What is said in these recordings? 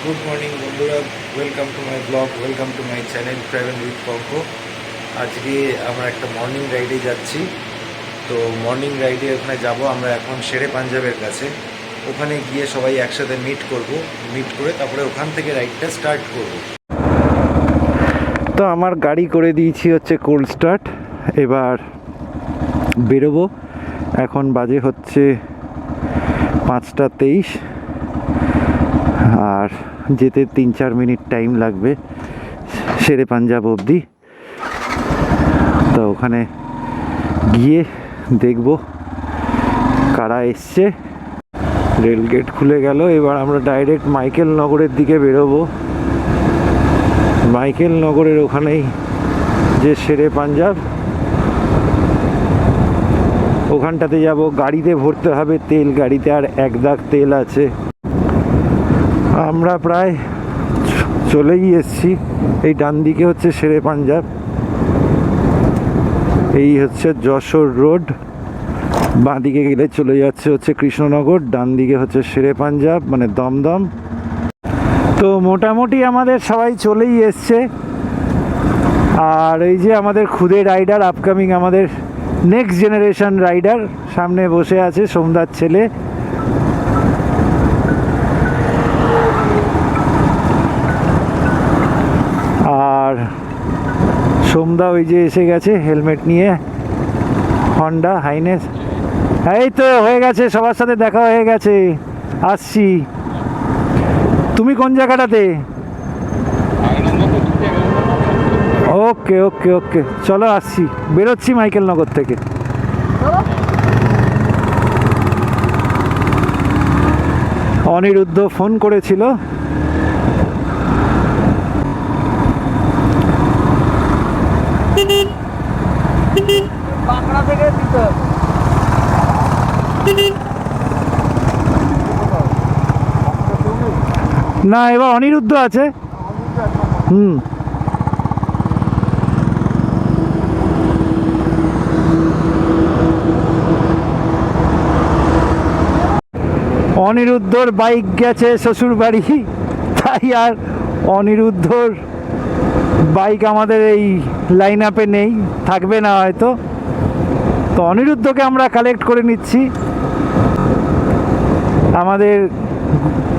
Good morning বন্ধুরা, welcome to my blog, welcome to my channel travel with punk. আজকে আমরা একটা morning রাইডে যাচ্ছি। তো মর্নিং রাইডে ওখানে যাব আমরা এখন শেরে পাঞ্জাবের কাছে। ওখানে গিয়ে সবাই একসাথে মিট করে তারপরে ওখান থেকে রাইডটা স্টার্ট করব। তো আমার গাড়ি করে দিয়েছি হচ্ছে কোল্ড স্টার্ট। এবার বেরোবো। এখন বাজে হচ্ছে 5:23 আর যেতে 3-4 মিনিট টাইম লাগবে শেরে পাঞ্জাব অবধি। তো ওখানে গিয়ে দেখব কারা এসছে। রেলগেট খুলে গেল, এবার আমরা ডাইরেক্ট মাইকেল নগরের দিকে বেরোবো। মাইকেল নগরের ওখানেই যে শেরে পাঞ্জাব, ওখানটাতে যাব। গাড়িতে ভরতে হবে তেল, গাড়িতে আর 1 দাগ তেল আছে। আমরা প্রায় চলেই এসেছি। এই ডান দিকে হচ্ছে শেরে পাঞ্জাব, এই হচ্ছে যশোর রোড। বাঁ দিকে গেলে চলে যাচ্ছে হচ্ছে কৃষ্ণনগর, ডান দিকে হচ্ছে শেরে পাঞ্জাব মানে দমদম। তো মোটামুটি আমাদের সবাই চলেই এসছে। আর এই যে আমাদের খুদে রাইডার, আপকামিং আমাদের নেক্সট জেনারেশন রাইডার সামনে বসে আছে, সোমদার ছেলে। আর সোমদা ওই যে এসে গেছে হেলমেট নিয়ে, হন্ডা হাইনেস। এই তো হয়ে গেছে, সবার সাথে দেখা হয়ে গেছে, আসছি। তুমি কোন জায়গাটাতে? ওকে ওকে ওকে, চলো আসছি, বেরোচ্ছি মাইকেল নগর থেকে। অনিরুদ্ধ ফোন করেছিল। না, এবার অনিরুদ্ধ আছে। অনিরুদ্ধর বাইক গেছে শ্বশুর বাড়ি, তাই আর অনিরুদ্ধর বাইক আমাদের এই লাইন আপে নেই, থাকবে না হয়তো। তো অনিরুদ্ধকে আমরা কালেক্ট করে নিচ্ছি। আমাদের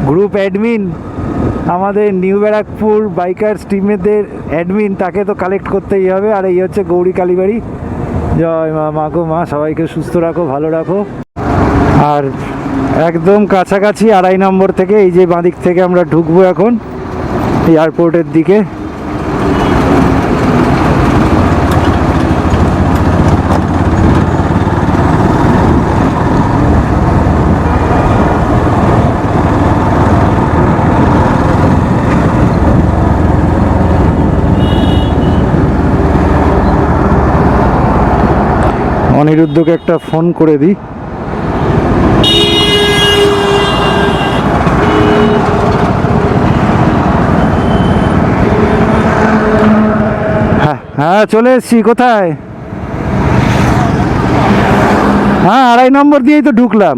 গ্রুপ অ্যাডমিন, আমাদের নিউ ব্যারাকপুর বাইকার্স টিমেদের অ্যাডমিন, তাকে তো কালেক্ট করতেই হবে। আর এই হচ্ছে গৌরী কালীবাড়ি। জয় মা, মা গো মা, সবাইকে সুস্থ রাখো, ভালো রাখো। আর একদম কাছাকাছি 2.5 নম্বর থেকে, এই যে বাঁদিক থেকে আমরা ঢুকবো এখন এয়ারপোর্টের দিকে। অনিরুদ্ধকে একটা ফোন করে দিই। হ্যাঁ চলে এসছি। কোথায়? হ্যাঁ 2.5 নম্বর দিয়েই তো ঢুকলাম।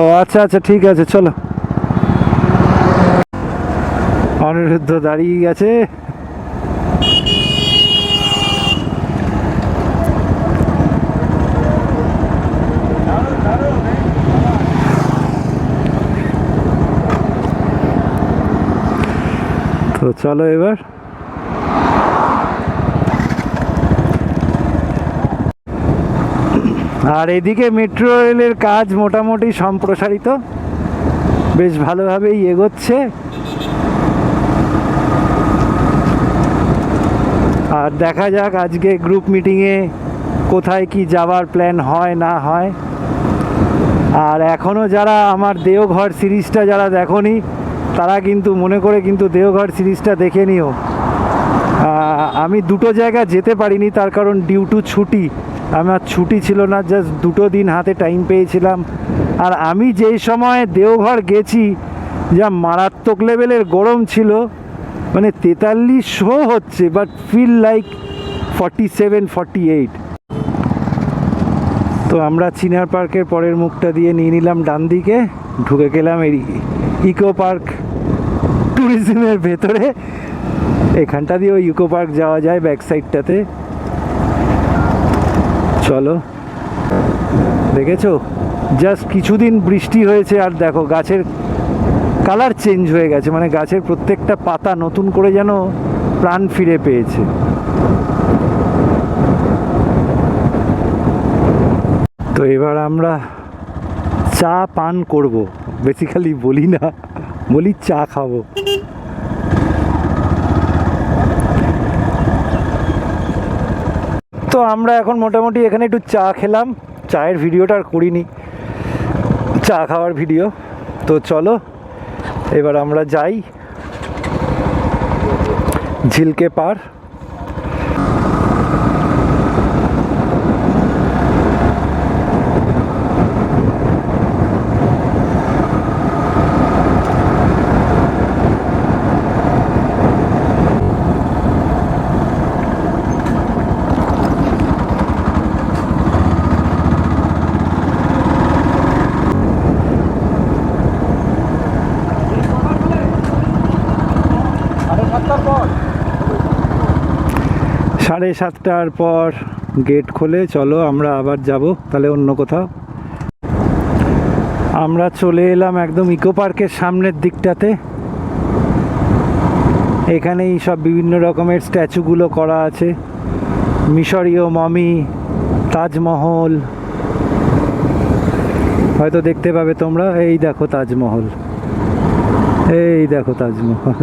ও আচ্ছা আচ্ছা, ঠিক আছে, চলো। অনিরুদ্ধ দাঁড়িয়ে গেছে। তো চলো এবার। আর এদিকে মেট্রো রেলের কাজ মোটামুটি সম্প্রসারিত, বেশ ভালোভাবেই এগোচ্ছে। আর দেখা যাক আজকে গ্রুপ মিটিংয়ে কোথায় কি যাওয়ার প্ল্যান হয় না হয়। আর এখনও যারা আমার দেওঘর সিরিজটা যারা দেখোনি, তারা কিন্তু মনে করে কিন্তু দেওঘর সিরিজটা দেখে নিও। আমি 2টো জায়গা যেতে পারিনি, তার কারণ ডিউ টু ছুটি। আমার ছুটি ছিল না, জাস্ট 2টো দিন হাতে টাইম পেয়েছিলাম। আর আমি যেই সময় দেওঘর গেছি, যা মারাত্মক লেভেলের গরম ছিল, মানে 43 হচ্ছে, বাট ফিল লাইক 47-48। তো তো আমরা চিনার পার্কের পরের মুখটা দিয়ে নিয়ে নিলাম ডান দিকে, ঢুকে গেলাম এই ইকো পার্ক ট্যুরিজমের ভেতরে। এখানটা দিয়েও ইকো পার্ক যাওয়া যায় ব্যাক সাইডটাতে। চলো, দেখেছো জাস্ট কিছুদিন বৃষ্টি হয়েছে আর দেখো গাছের কালার চেঞ্জ হয়ে গেছে, মানে গাছের প্রত্যেকটা পাতা নতুন করে যেন প্রাণ ফিরে পেয়েছে। তো এবার আমরা চা পান করব, বেসিক্যালি বলি না, বলি চা খাবো। তো আমরা এখন মোটামুটি এখানে একটু চা খেলাম, চায়ের ভিডিওটা আর করিনি, চা খাওয়ার ভিডিও। তো চলো এবার আমরা যাই ঝিলকে পার। সাড়ে সাতটার পর গেট খোলে। চলো আমরা আবার যাব তাহলে অন্য কোথাও। আমরা চলে এলাম একদম ইকো পার্কের সামনের দিকটাতে। এখানেই সব বিভিন্ন রকমের স্ট্যাচুগুলো করা আছে, মিশরীয় মমি, তাজমহল হয়তো দেখতে পাবে তোমরা। এই দেখো তাজমহল, এই দেখো তাজমহল।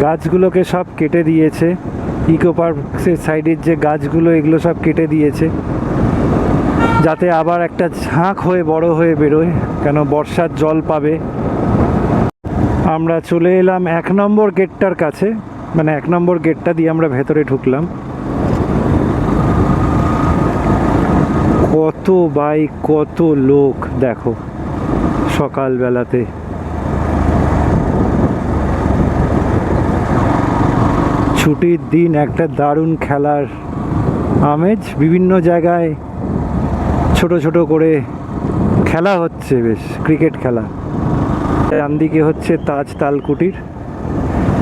গাছগুলোকে সব কেটে দিয়েছে, ইকো পার্কের সাইডের যে গাছগুলো এগুলো সব কেটে দিয়েছে যাতে আবার একটা ঝাঁক হয়ে বড় হয়ে বেরোয়, কেন বর্ষার জল পাবে। আমরা চলে এলাম 1 নম্বর গেটটার কাছে, মানে 1 নম্বর গেটটা দিয়ে আমরা ভেতরে ঢুকলাম। কত বাইক, কত লোক দেখো সকালবেলাতে। ছুটির দিন, একটা দারুণ খেলার আমেজ। বিভিন্ন জায়গায় ছোট ছোট করে খেলা হচ্ছে, বেশ ক্রিকেট খেলা। ডান দিকে হচ্ছে তাজ তালকুটির,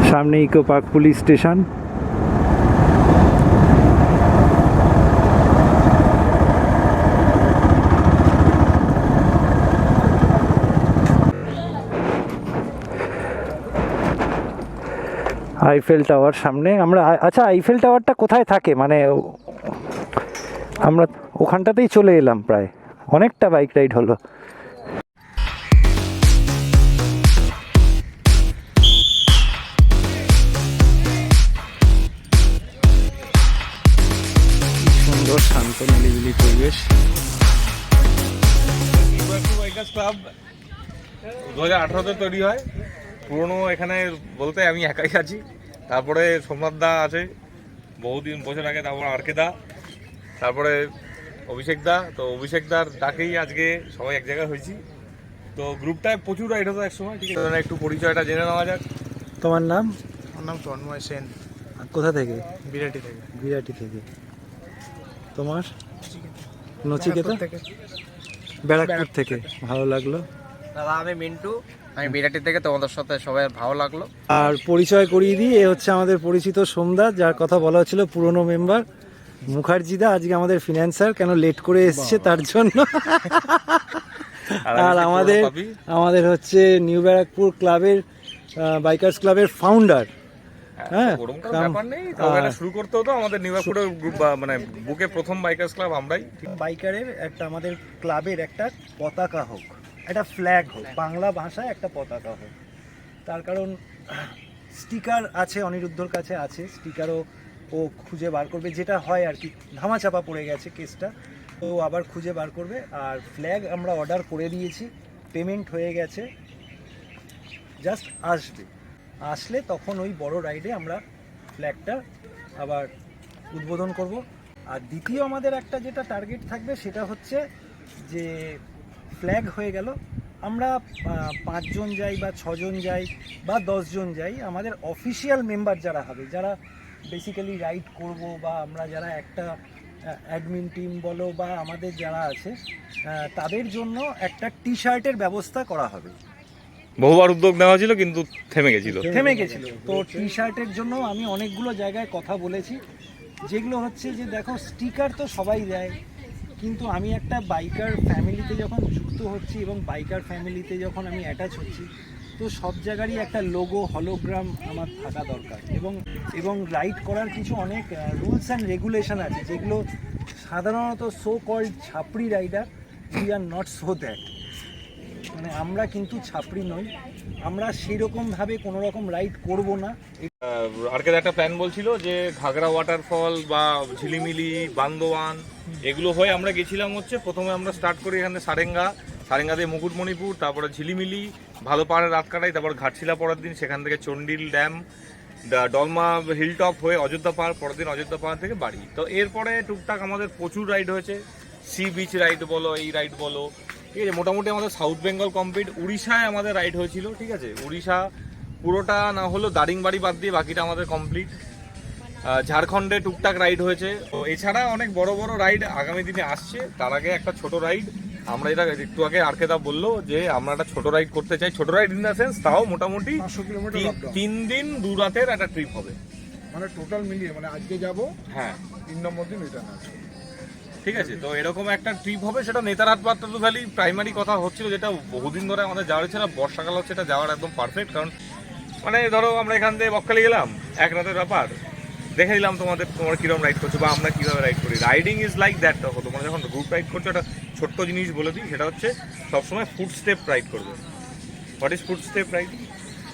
সামনে eco park police station. Eiffel tower সামনে আমরা। আচ্ছা, আইফেল টাওয়ারটা কোথায় থাকে, মানে আমরা ওখানটাতেই চলে এলাম, প্রায় অনেকটা বাইক রাইড হলো। সুন্দর শান্ত নিরিবিলি পরিবেশ। ক্লাব 2018-তে তৈরি হয়। পুরনো এখানে বলতে আমি একাই আছি, তারপরে সোমনাথ দা আছে বহুদিন বছর আগে, তারপর আরকে দা, তারপরে অভিষেক দা। তো অভিষেক দার ডাকেই আজকে সবাই এক জায়গায় হয়েছি। তো গ্রুপটায় প্রচুর রাইড হতো একসময়, ঠিক আছে। একটু পরিচয়টা জেনে নেওয়া যাক। তোমার নাম? আমার নাম তন্ময় সেন। কোথা থেকে? বিরাটি থেকে। বিরাটি থেকে। তোমার? নচিকেতা থেকে। ব্যারাকপুর থেকে। ভালো লাগলো দাদা, আমি মিন্টু, আমি বিরাটি থেকে। তোমাদের সাথে সবাই ভালো লাগলো। আর পরিচয় করিয়ে দিই, এ হচ্ছে আমাদের পরিচিত সোমদা, যার কথা বলা হচ্ছিল পুরনো মেম্বার। মুখার্জিদা আজকে আমাদের ফিনান্সার, কেন লেট করে এসছে তার জন্য। আর আমাদের হচ্ছে নিউ ব্যারাকপুর ক্লাবের, বাইকার্স ক্লাবের ফাউন্ডার। হ্যাঁ, ব্যাপার নেই, তবে শুরু করতে হতো আমাদের নিউ ব্যারাকপুরের গ্রুপ, মানে বুকে প্রথম বাইকার্স ক্লাব আমরাই। বাইকারের একটা আমাদের ক্লাবের একটা পতাকা হোক, একটা ফ্ল্যাগ হোক, বাংলা ভাষায় একটা পতাকা হোক। তার কারণ স্টিকার আছে, অনিরুদ্ধর কাছে আছে স্টিকারও, ও খুঁজে বার করবে, যেটা হয় আর কি, ধামাচাপা পড়ে গেছে কেসটা, ও আবার খুঁজে বার করবে। আর ফ্ল্যাগ আমরা অর্ডার করে দিয়েছি, পেমেন্ট হয়ে গেছে, জাস্ট আসলে তখন ওই বড় রাইডে আমরা ফ্ল্যাগটা আবার উদ্বোধন করব। আর দ্বিতীয় আমাদের একটা যেটা টার্গেট থাকবে সেটা হচ্ছে যে ফ্ল্যাগ হয়ে গেল, আমরা 5 জন যাই বা 6 জন যাই বা 10 জন যাই, আমাদের অফিসিয়াল মেম্বার যারা হবে, যারা বেসিক্যালি রাইড করব, বা আমরা যারা একটা অ্যাডমিন টিম বলো বা আমাদের যারা আছে তাদের জন্য একটা টি শার্টের ব্যবস্থা করা হবে। বহুবার উদ্যোগ নেওয়া হয়েছিল কিন্তু থেমে গেছিল। তো টি শার্টের জন্য আমি অনেকগুলো জায়গায় কথা বলেছি, যেগুলো হচ্ছে যে দেখো স্টিকার তো সবাই দেয়, কিন্তু আমি একটা বাইকার ফ্যামিলিতে যখন যুক্ত হচ্ছি এবং বাইকার ফ্যামিলিতে যখন আমি অ্যাটাচ হচ্ছি, তো সব জায়গারই একটা লোগো হলোগ্রাম আমার থাকা দরকার। এবং রাইড করার কিছু অনেক রুলস অ্যান্ড রেগুলেশন আছে, যেগুলো সাধারণত সো কল্ড ছাপড়ি rider we are not so that, মানে আমরা কিন্তু ছাপড়ি নই, আমরা সেরকমভাবে কোনো রকম রাইড করব না। আরকেদা একটা প্ল্যান বলছিল যে ঘাগরা ওয়াটারফল বা ঝিলিমিলি, বান্দোয়ান এগুলো হয়ে আমরা গেছিলাম হচ্ছে, প্রথমে আমরা স্টার্ট করি এখানে সারেঙ্গা দিয়ে মুকুটমণিপুর, তারপরে ঝিলিমিলি, ভালো পাহাড়ে রাত কাটাই, তারপর ঘাটশিলা পরের দিন, সেখান থেকে চন্ডিল ড্যাম, ডলমা হিলটপ হয়ে অযোধ্যা পাহাড়, পরের দিন অযোধ্যা পাহাড় থেকে বাড়ি। তো এরপরে টুকটাক আমাদের প্রচুর রাইড হয়েছে, সি বিচ রাইড বলো, এই রাইড বলো, ঠিক আছে। মোটামুটি আমাদের সাউথ বেঙ্গল কমপ্লিট। উড়িষ্যায় আমাদের রাইড হয়েছিল, ঠিক আছে, উড়িষ্যা পুরোটা না হলেও দারিংবাড়ি বাদ দিয়ে বাকিটা আমাদের কমপ্লিট। ঝাড়খণ্ডে টুকটাক রাইড হয়েছে। তো এছাড়া অনেক বড় বড় রাইড আগামী দিনে আসছে। তার আগে একটা ছোট রাইড, আমরা যেটা একটু আগে আরকেদা বললো যে আমরা একটা ছোট রাইড করতে চাই, ছোট রাইড ইন দ্য সেন্স তাও মোটামুটি 3 দিন 2 রাতের একটা ট্রিপ হবে, মানে টোটাল মিলিয়ে, মানে আজকে যাব, হ্যাঁ 3 নম্বর দিন রিটার্ন আছে, ঠিক আছে। তো এরকম একটা ট্রিপ হবে, সেটা নেতারহাট পাত্রদু ভ্যালি প্রাইমারি কথা হচ্ছিল, যেটা বহুদিন ধরে আমাদের যাওয়ার ছিল। বর্ষাকাল হচ্ছে এটা যাওয়ার একদম পারফেক্ট, কারণ মানে ধরো আমরা এখান থেকে বকখালি গেলাম, এক রাতের ব্যাপার, দেখে দিলাম তোমরা কিরকম রাইড করছো বা আমরা কিভাবে রাইড করি। Riding is like that. দেখো তোমরা যখন গ্রুপ রাইড করছো, একটা ছোট্ট জিনিস বলে দিই, সেটা হচ্ছে সবসময় ফুট স্টেপ রাইড করবে। What is foot step ride?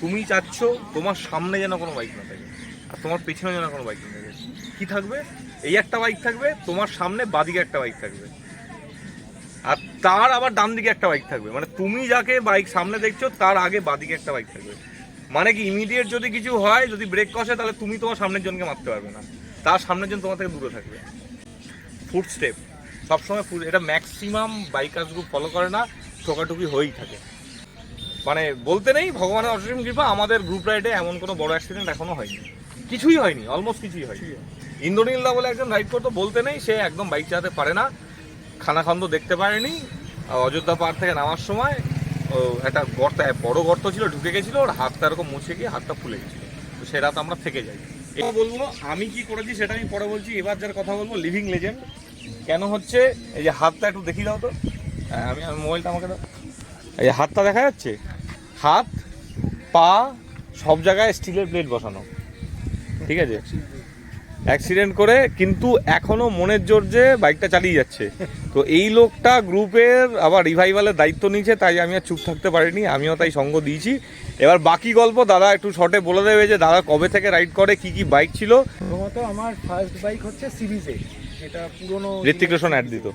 তুমি চাচ্ছ তোমার সামনে যেন কোনো বাইক না থাকে আর তোমার পেছনে যেন কোনো বাইক না থাকে। কি থাকবে? এই একটা বাইক থাকবে, তোমার সামনে বাদিকে একটা বাইক থাকবে, আর তার আবার ডান দিকে একটা বাইক থাকবে। মানে তুমি যাকে বাইক সামনে দেখছো তার আগে বাদিকে একটা বাইক থাকবে। মানে কি, ইমিডিয়েট যদি কিছু হয়, যদি ব্রেক কষে, তাহলে তুমি তোমার সামনের জনকে মারতে পারবে না, তার সামনের জন তোমার থেকে দূরে থাকবে। ফুট স্টেপ সবসময় এটা ম্যাক্সিমাম বাইকার্স গ্রুপ ফলো করে না, ঠোকাঠুকি হয়েই থাকে। মানে বলতে নেই, ভগবানের অসীম কৃপা, আমাদের গ্রুপ রাইডে এমন কোনো বড় অ্যাক্সিডেন্ট এখনো হয়নি, কিছুই হয়নি, অলমোস্ট কিছুই হয়নি। ইন্দ্রনীলদা বলে একজন রাইড করতো, বলতে নেই, সে একদম বাইক চালাতে পারে না, খানাখন্দ দেখতে পারেনি। অযোধ্যা পাহাড় থেকে নামার সময় একটা গর্ত, বড় গর্ত ছিল, ঢুকে গেছিলো, ওর হাতটা এরকম মুছে গিয়ে হাতটা ফুলে গেছিলো। তো সে রাত আমরা থেকে যাই। এবার বলবো আমি কি করেছি সেটা আমি পরে বলছি। এবার যার কথা বলবো লিভিং লেজেন্ড কেন হচ্ছে, এই যে হাতটা একটু দেখিয়ে দাও তো, আমি মোবাইলটা আমাকে দাও। এই যে হাতটা দেখা যাচ্ছে, হাত পা সব জায়গায় স্টিলের প্লেট বসানো, ঠিক আছে। অ্যাক্সিডেন্ট করে কিন্তু এখনো মনের জোর যে বাইকটা চালিয়ে যাচ্ছে। তো এই লোকটা গ্রুপের আবার রিভাইভালের দায়িত্ব নিয়েছে, তাই আমি আর চুপ থাকতে পারিনি, আমিও তাই সঙ্গ দিয়েছি। এবার বাকি গল্প দাদা একটু শর্টে বলে দেবে যে দাদা কবে থেকে রাইড করে, কি কি বাইক ছিল। প্রথমত আমার ফার্স্ট বাইক হচ্ছে সিরিজে, এটা পুরনো ঋত্বিক রোশন অ্যাড দিত,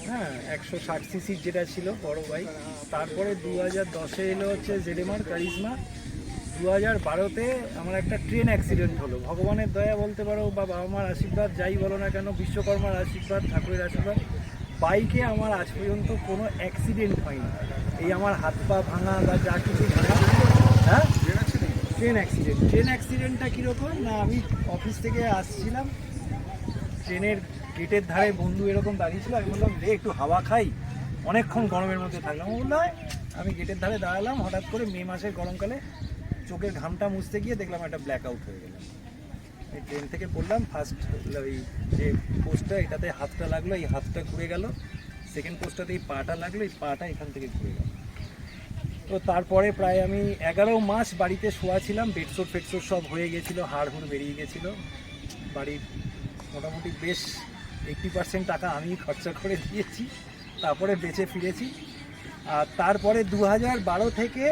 হ্যাঁ 160 সিসির যেটা ছিল বড় বাইক। তারপরে 2010-এ এলো হচ্ছে জেডএমআর কারিজমা। 2012-তে আমার একটা ট্রেন অ্যাক্সিডেন্ট হলো, ভগবানের দয়া বলতে পারো বা বাবা মার আশীর্বাদ, যাই বলো না কেন, বিশ্বকর্মার আশীর্বাদ, ঠাকুরের আশীর্বাদ, বাইকে আমার আজ পর্যন্ত কোনো অ্যাক্সিডেন্ট হয়নি। এই আমার হাত পা ভাঙা বা যা কিছু ভাঙা, হ্যাঁ ট্রেন অ্যাক্সিডেন্টটা কীরকম না, আমি অফিস থেকে আসছিলাম, ট্রেনের গেটের ধারে বন্ধু এরকম দাঁড়িয়েছিল, আমি বললাম রে একটু হাওয়া খাই, অনেকক্ষণ গরমের মধ্যে থাকলাম। ও বললো আমি গেটের ধারে দাঁড়ালাম, হঠাৎ করে মে মাসের গরমকালে চোখের ঘামটা মুছতে গিয়ে দেখলাম একটা ব্ল্যাক আউট হয়ে গেল। এই ট্রেন থেকে পড়লাম, ফার্স্ট ওই যে পোস্টটা এটাতে হাতটা লাগলো, এই হাতটা ঘুরে গেল, সেকেন্ড পোস্টটাতে এই পাটা লাগলো, এই পাটা এখান থেকে ঘুরে গেল। তো তারপরে প্রায় আমি 11 মাস বাড়িতে শোয়া ছিলাম, বেডশোট ফেডশোট সব হয়ে গেছিলো, হাড় হুড় বেরিয়ে গেছিলো। বাড়ির মোটামুটি বেশ 80% টাকা আমি খরচা করে দিয়েছি, তারপরে বেঁচে ফিরেছি। আর তারপরে 2012 থেকে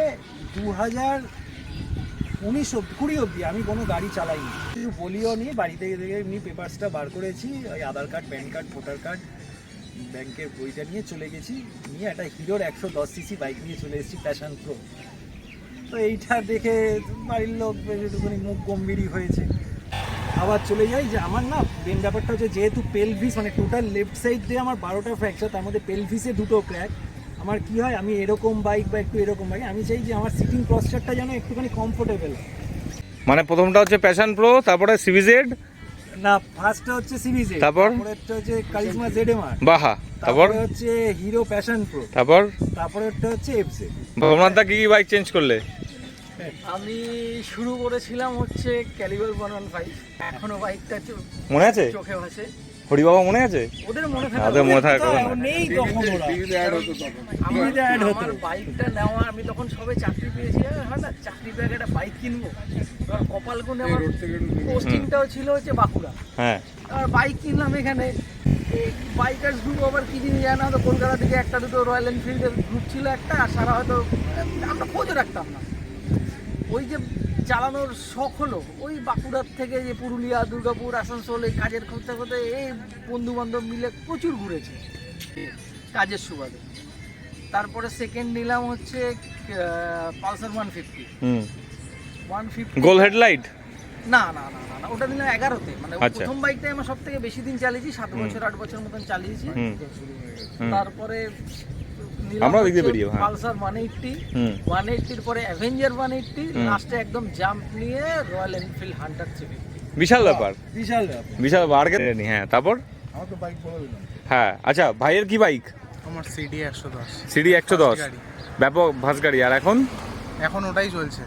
2019-20 অবধি আমি কোনো গাড়ি চালাইনি, কিছু বলিও নি, বাড়ি থেকে এমনি পেপারসটা বার করেছি, ওই Aadhaar card, PAN card, voter card, ব্যাংকের বইটা নিয়ে চলে গেছি, নিয়ে একটা হিরোর 110 সিসি বাইক নিয়ে চলে এসেছি, প্যাশন প্রো। তো এইটা দেখে বাড়ির লোক একটুখানি মুখ গম্ভীরই হয়েছে। আবার চলে যাই যে আমার না মেন ব্যাপারটা হচ্ছে, যেহেতু পেলভিস মানে টোটাল লেফট সাইড দিয়ে আমার 12টা ফ্র্যাকচার, তার মধ্যে পেলভিসে 2টো ক্র্যাক, আমার কি হয়, আমি এরকম বাইক বা একটু এরকম বাইক, আমি চাই যে আমার সিটিং পশ্চারটা যেন একটুখানি কমফোর্টেবল। মানে প্রথমটা হচ্ছে প্যাশন প্রো, তারপরে সিভিজেড, না ফার্স্টটা হচ্ছে সিবিজে, তারপর? তারপরে হচ্ছে কারিজমা জেডএমআর, বাহা, তারপর তারপরে হচ্ছে হিরো প্যাশন প্রো, তারপরে হচ্ছে এফজেড। সোমনাথ দা কি কি বাইক চেঞ্জ করলে? আমি শুরু করেছিলাম হচ্ছে ক্যালিবার 115, এখনো বাইকটা মনে আছে? চোখে ভাসে। হরি বাবা মনে আছে? ওদের মনে ওদের মনে থাকে তো নেই তখন ওরা। টিভিতে অ্যাড হতো তখন। টিভিতে অ্যাড হতো। আমার বাইকটা নেওয়া, আমি তখন সবে চাকরি পেয়েছি, হয় না চাকরি পেয়ে একটা বাইক কিনবো, এবার কপাল গুনে আমার রোড থেকে পোস্টিংটাও ছিল হচ্ছে বাঁকুড়া, হ্যাঁ, আর বাইক কিনলাম এখানে। বাইকার্স গ্রুপ আবার কি জিনিস জানা, তো কলকাতা থেকে একটা দুটো রয়্যাল এনফিল্ডের গ্রুপ ছিল একটা, আর সারা হয়তো আমরা খোঁজও রাখতাম না। ওই যে চালানোর শখ হলো, ওই বাঁকুড়ার থেকে যে পুরুলিয়া, দুর্গাপুর, আসানসোল এই কাজের করতে করতে এই বন্ধু বান্ধব মিলে প্রচুর ঘুরেছি কাজের সুবাদে। তারপরে সেকেন্ড নিলাম হচ্ছে পালসার 150। হুম, 150 গোল হেডলাইট? না না না না না, ওটা নিলাম 11-তে, মানে আচ্ছা। প্রথম বাইকটাই আমার সব থেকে বেশি দিন চালিয়েছি, 7 বছর 8 বছর মতন চালিয়েছি। হুম, হুম। তারপরে আমরাও দেখতে বেরিয়ে, হ্যাঁ। পালসার 180, হুম। 180 এর পরে অ্যাভেঞ্জার 180, হুম। লাস্টে একদম জাম্প নিয়ে রয়্যাল এনফিল্ড হান্টার 350। বিশাল ব্যাপার, বিশাল ব্যাপার। বিশাল বার্গেন। হ্যাঁ, তারপর? আমার তো বাইক বলে দিলাম। হ্যাঁ, আচ্ছা, ভাইয়ের কি বাইক? আমার সিডি 110 সিডি 110, গাড়ি। ব্যাপক ভাস গাড়ি। আর এখন? এখন ওটাই চলছে।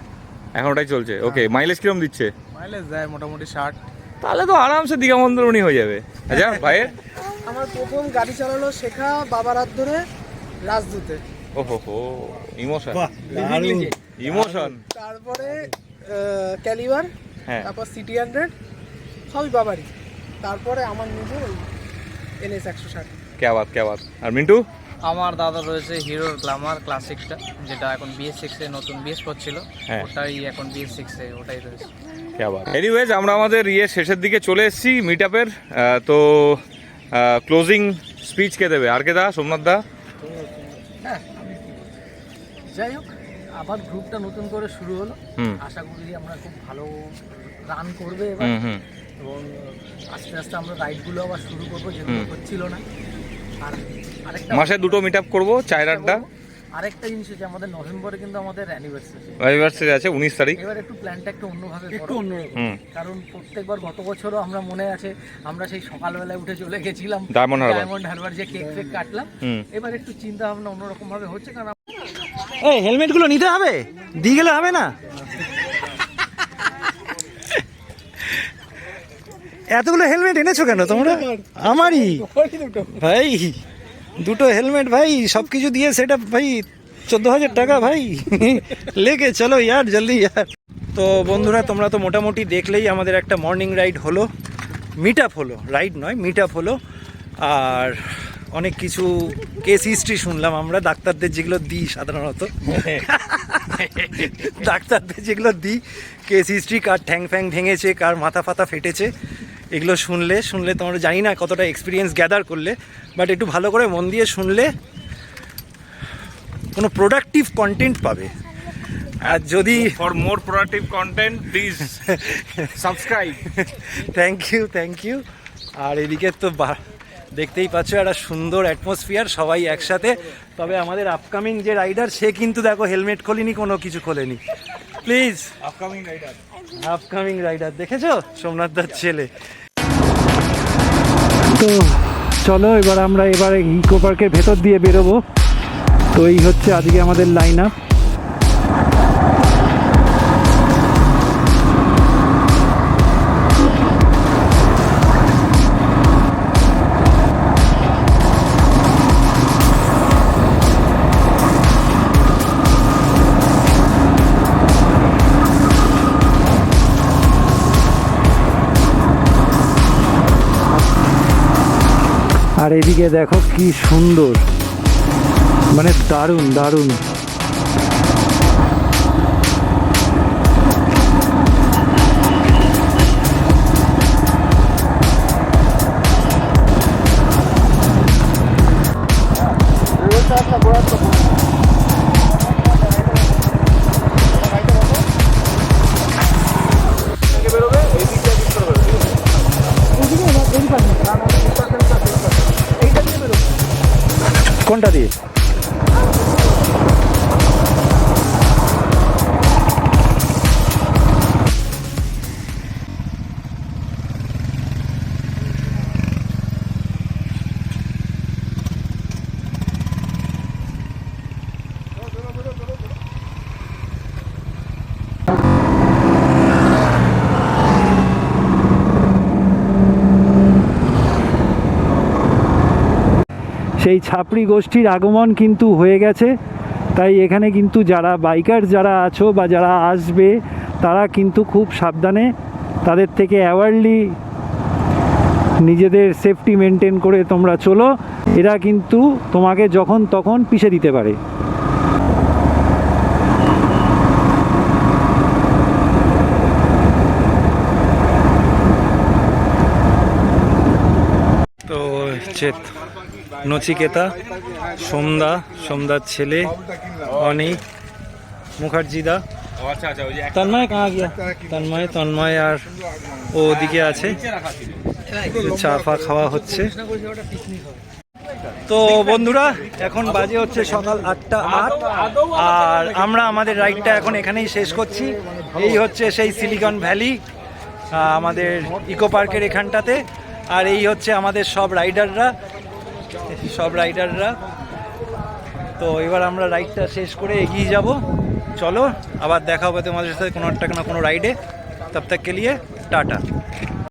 এখন ওটাই চলছে, ওকে। মাইলেজ কিরম দিচ্ছে? মাইলেজ দেয় মোটামুটি 60। তাহলে তো আরামসে দীঘা মন্দিরমণি হয়ে যাবে। আচ্ছা, ভাইয়ের? আমার প্রথম গাড়ি চালানো শেখা বাবার হাত ধরে রাজদূতে, ওহো হো, ইমোশন, বাহ, দারুণ। ইমোশন। তারপরে ক্যালিবার, হ্যাঁ, তারপর সিটি 100, সবই বাবারই। তারপরে আমার নিজের NS 160। কে বাত, কে বাত। আর মিন্টু? আমার দাদা রয়েছে হিরোর গ্ল্যামার ক্লাসিকটা, যেটা এখন BS6 এ নতুন BS করছিল, হ্যাঁ। ওটাই এখন BS6 এ ওটাই রয়েছে। এনিওয়েজ, আমরা আমাদের শেষের দিকে চলে এসেছি মিট আপের। তো ক্লোজিং স্পিচ কে দেবে? আর কে দা? সোমনাথ দা? হ্যাঁ, যাই হোক, আবার গ্রুপটা নতুন করে শুরু হলো, হুম। আশা করি আমরা খুব ভালো রান করবে এবার, হুম, হুম। এবং আস্তে আস্তে আমরা রাইডগুলো আবার শুরু করবো, যেগুলো হুম। হচ্ছিল না। আর আরেকটা মাসে 2টো মিট আপ করবো, চায়ের আড্ডা। আরেকটা জিনিস হচ্ছে, আমাদের নভেম্বরে কিন্তু আমাদের অ্যানিভার্সারি, অ্যানিভার্সারি আছে 19 তারিখ। এবার একটু প্ল্যানটা একটু অন্যভাবে একটু করো। অন্যরকম। হুম। কারণ প্রত্যেকবার গত বছরও আমরা মনে আছে, আমরা সেই সকালবেলায় উঠে চলে গেছিলাম ডায়মন্ড হারবার। ডায়মন্ড হারবার, যে কেক ফেক কাটলাম। হুম। এবার একটু চিন্তা ভাবনা অন্যরকম ভাবে হচ্ছে, কারণ এই হেলমেটগুলো নিতে হবে, দিয়ে গেলে হবে না? এতগুলো হেলমেট এনেছো কেন তোমরা? আমারই ভাই, 2টো হেলমেট ভাই, সব কিছু দিয়ে সেটা ভাই 14,000 টাকা ভাই। লেকে চলো ইয়ার, জলদি ইয়ার। তো বন্ধুরা, তোমরা তো মোটামুটি দেখলেই আমাদের একটা মর্নিং রাইড হলো, মিট আপ হলো, রাইড নয় মিট আপ হলো। আর অনেক কিছু কেস হিস্ট্রি শুনলাম আমরা, ডাক্তারদের যেগুলো দিই সাধারণত, ডাক্তারদের যেগুলো দিই কেস হিস্ট্রি, কার ঠ্যাং ফ্যাং ভেঙেছে, কার মাথা ফাতা ফেটেছে, এগুলো শুনলে তোমরা জানি না কতটা এক্সপিরিয়েন্স গ্যাদার করলে, বাট একটু ভালো করে মন দিয়ে শুনলে কোনো প্রোডাক্টিভ কন্টেন্ট পাবে। আর যদি for more productive content please subscribe. Thank you. আর এদিকে তো দেখতেই পাচ্ছ একটা সুন্দর অ্যাটমসফিয়ার, সবাই একসাথে। তবে আমাদের আপকামিং যে রাইডার, সে কিন্তু দেখো হেলমেট খোলেনি, কোনো কিছু খোলেনি। প্লিজ, আপকামিং রাইডার দেখেছো, সোমনাথ দার ছেলে। তো চলো এবারে ইকো পার্কের ভেতর দিয়ে বেরোবো। তো এই হচ্ছে আজকে আমাদের লাইন আপ। আর এদিকে দেখো কি সুন্দর, মানে দারুণ দারুণ। কোনটা দিয়ে? সেই ছাপড়ি গোষ্ঠীর আগমন কিন্তু হয়ে গেছে। তাই এখানে কিন্তু যারা বাইকার যারা আছো বা যারা আসবে তারা কিন্তু খুব সাবধানে তাদের থেকে অ্যাওয়ারলি নিজেদের সেফটি মেনটেন করে তোমরা চলো। এরা কিন্তু তোমাকে যখন তখন পিষে দিতে পারে। তো নচিকেতা, সোমদার ছেলে অনিক মুখার্জিদা, ও আচ্ছা আচ্ছা, ওই যে একটা তন্ময় কাহা গিয়া, তন্ময় আর ও ওদিকে আছে, নিচে রাখা ছিল। চা ফা খাওয়া হচ্ছে। তো বন্ধুরা এখন বাজে হচ্ছে সকাল 8:08 আর আমরা আমাদের রাইডটা এখন এখানেই শেষ করছি। এই হচ্ছে সেই সিলিকন ভ্যালি, আমাদের ইকো পার্কের এখানটাতে। আর এই হচ্ছে আমাদের সব রাইডাররা। তো এবার আমরা রাইডটা শেষ করে এগিয়ে যাব। চলো আবার দেখা হবে তোমাদের সাথে কোনো একটা না কোনো রাইডে। তব তক কে লিয়ে টাটা।